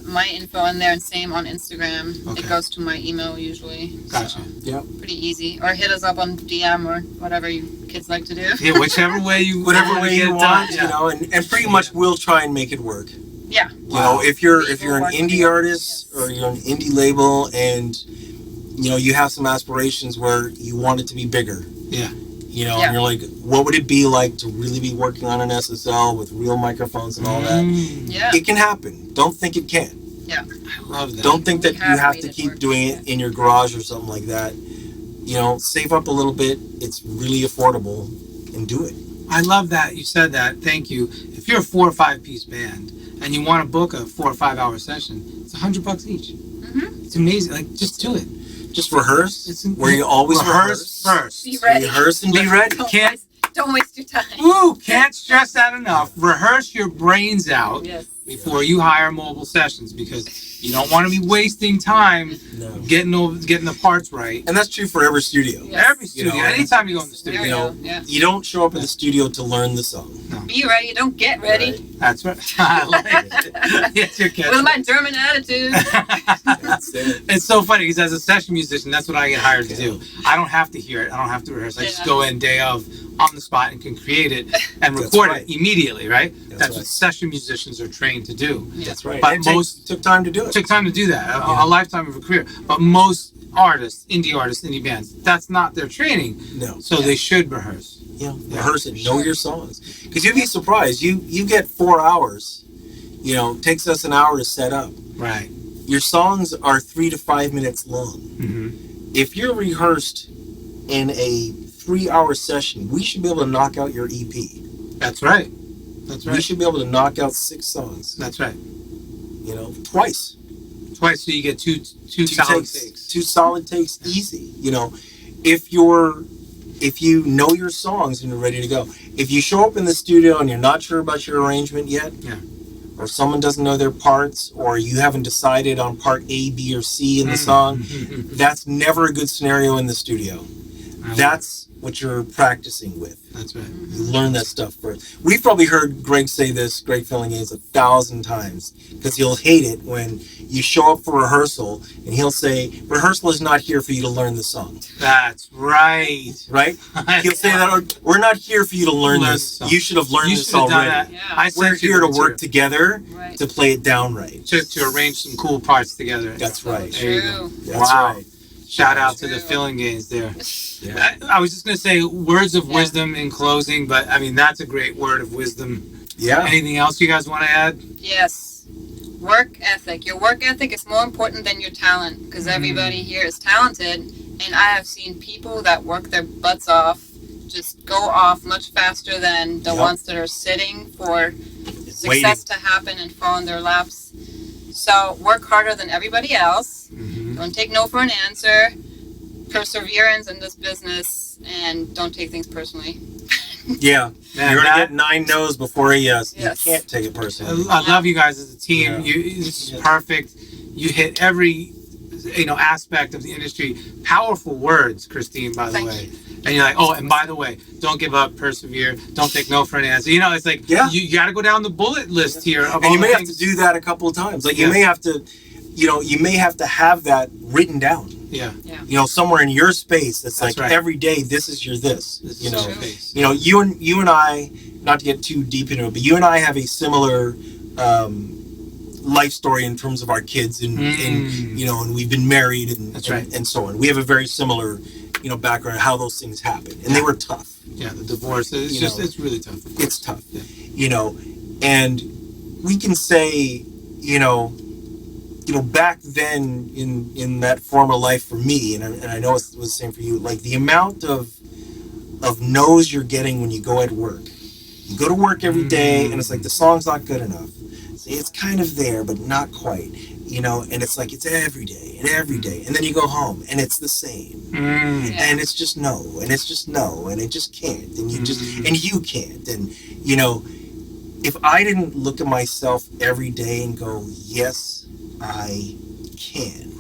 my info in there and same on Instagram. Okay. It goes to my email usually. Gotcha. So pretty easy. Or hit us up on DM or whatever you kids like to do. Yeah, whichever way you want, you know, and pretty much we'll try and make it work. Yeah. You know, if you're an indie artist or you're an indie label and you know you have some aspirations where you want it to be bigger. Yeah. You know, and you're like, what would it be like to really be working on an SSL with real microphones and all that? Yeah. It can happen. Don't think it can't. Yeah. I love that. Don't think that you have to keep doing it in your garage or something like that. You know, save up a little bit. It's really affordable and do it. I love that. You said that. Thank you. If you're a 4 or 5 piece band and you want to book a 4 or 5 hour session, it's $100 each. Mm-hmm. It's amazing. Like, just do it. Just rehearse. Where you always rehearse first. Be ready. Rehearse and be ready. Don't waste your time. Ooh, can't stress that enough. Rehearse your brains out before you hire Mobile Sessions because you don't want to be wasting time getting the parts right. And that's true for every studio. Yes. Every studio. You know, anytime you go in the studio. You know, you don't show up in the studio to learn the song. No. Be ready. Don't get ready. Right. That's right. I like it. Yes, your catch. With my German attitude. That's it. It's so funny because as a session musician, that's what I get hired to do. I don't have to hear it. I don't have to rehearse. I just go in day of on the spot and can create it and record it immediately, right? That's what session musicians are trained to do. That's right. But most took time to do it. Took time to do that. A lifetime of a career. But most artists, indie bands, that's not their training. No. So they should rehearse. Yeah, rehearse it. Know your songs. Because you'd be surprised. You get 4 hours. You know, it takes us an hour to set up. Right. Your songs are 3 to 5 minutes long. Mm-hmm. If you're rehearsed in a 3-hour session, we should be able to knock out your EP. That's right. That's right. We should be able to knock out 6 songs. That's right. You know, twice. Twice, so you get two solid takes. 2 solid takes, easy. You know, if you're if you know your songs and you're ready to go. If you show up in the studio and you're not sure about your arrangement yet, or someone doesn't know their parts, or you haven't decided on part A, B, or C in the song, that's never a good scenario in the studio. That's what you're practicing with. That's right. You learn that stuff first. We've probably heard Greg say this, Greg Fillinganes, 1,000 times, because he'll hate it when you show up for rehearsal and he'll say, rehearsal is not here for you to learn the song. That's right. Right? He'll say that, we're not here for you to learn this. You should have learned this already. We're here to work together to play it down right. To arrange some cool parts together. That's right. There you go. That's right. Shout out to the Fillinganes there. Yeah. I was just going to say words of wisdom in closing, but I mean, that's a great word of wisdom. Yeah. Anything else you guys want to add? Yes. Work ethic. Your work ethic is more important than your talent, because everybody here is talented, and I have seen people that work their butts off just go off much faster than the ones that are sitting for success to happen and fall in their laps. So work harder than everybody else. Don't take no for an answer. Perseverance in this business, and don't take things personally. Yeah, you're gonna get 9 no's before a yes. You can't take it personally. I love you guys as a team. This is perfect. You hit every aspect of the industry. Powerful words, Christine, by the way. And you're like, oh, and by the way, don't give up, persevere, don't take no for an answer. It's like you got to go down the bullet list here. And you may have to do that a couple of times. Like you may have to, you may have to have that written down. Yeah. Somewhere in your space that's like every day this is your this. You and I, not to get too deep into it, but you and I have a similar life story in terms of our kids and we've been married and so on. We have a very similar background of how those things happen, and they were tough. Yeah, the divorce it's really tough. It's tough. And we can say back then in that former life for me, and I know it was the same for you, like the amount of no's you're getting when you go at work. You go to work every day and it's like the song's not good enough. It's kind of there, but not quite, and it's like it's every day, and then you go home and it's the same, and it's just no, and it's just no, and it just can't, and you can't, and if I didn't look at myself every day and go, yes, I can,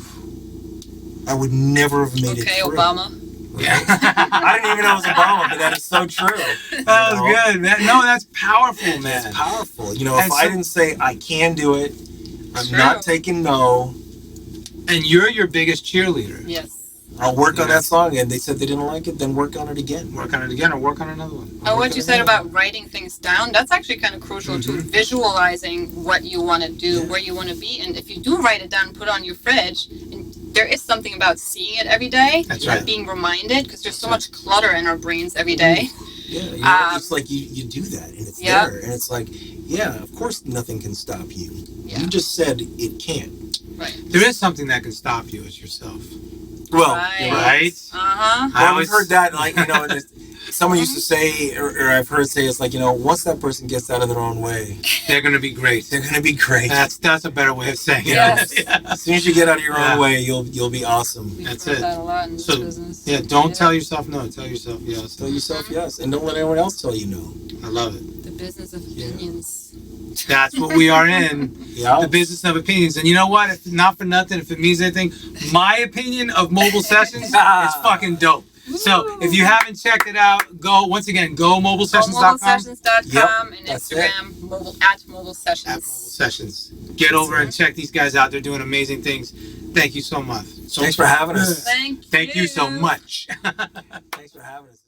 I would never have made it through. Obama. Yeah. I didn't even know it was Obama, but that is so true. That was good, man. No, that's powerful, man. It's powerful. If I didn't say I can do it, I'm not taking no. And you're your biggest cheerleader. Yes. I'll work on that song, and they said they didn't like it, then work on it again. Work on it again, or work on another one. What you said about writing things down, that's actually kind of crucial to visualizing what you want to do, where you want to be. And if you do write it down, put it on your fridge, and there is something about seeing it every day, and being reminded, because there's so much clutter in our brains every day. Yeah, it's like you do that, and it's there, and it's like, of course nothing can stop you. You just said it can't. Right. There is something that can stop you, it's yourself. Well, right? I've heard that, like, someone used to say, or I've heard say, it's like, once that person gets out of their own way, they're going to be great. They're going to be great. That's a better way of saying it. As soon as you get out of your own way, you'll be awesome. That's it. That a lot in this business. Don't tell yourself no. Tell yourself yes. Tell yourself yes, and don't let anyone else tell you no. I love it. The business of opinions. That's what we are in. The business of opinions. And you know what? If not for nothing, if it means anything, my opinion of mobile sessions is fucking dope. So if you haven't checked it out, go mobilesessions.com. Mobilesessions.com and Instagram at Mobile Sessions. At Mobile Sessions. Get over and check these guys out. They're doing amazing things. Thank you so much. Thanks for having us. Thank you so much. Thanks for having us.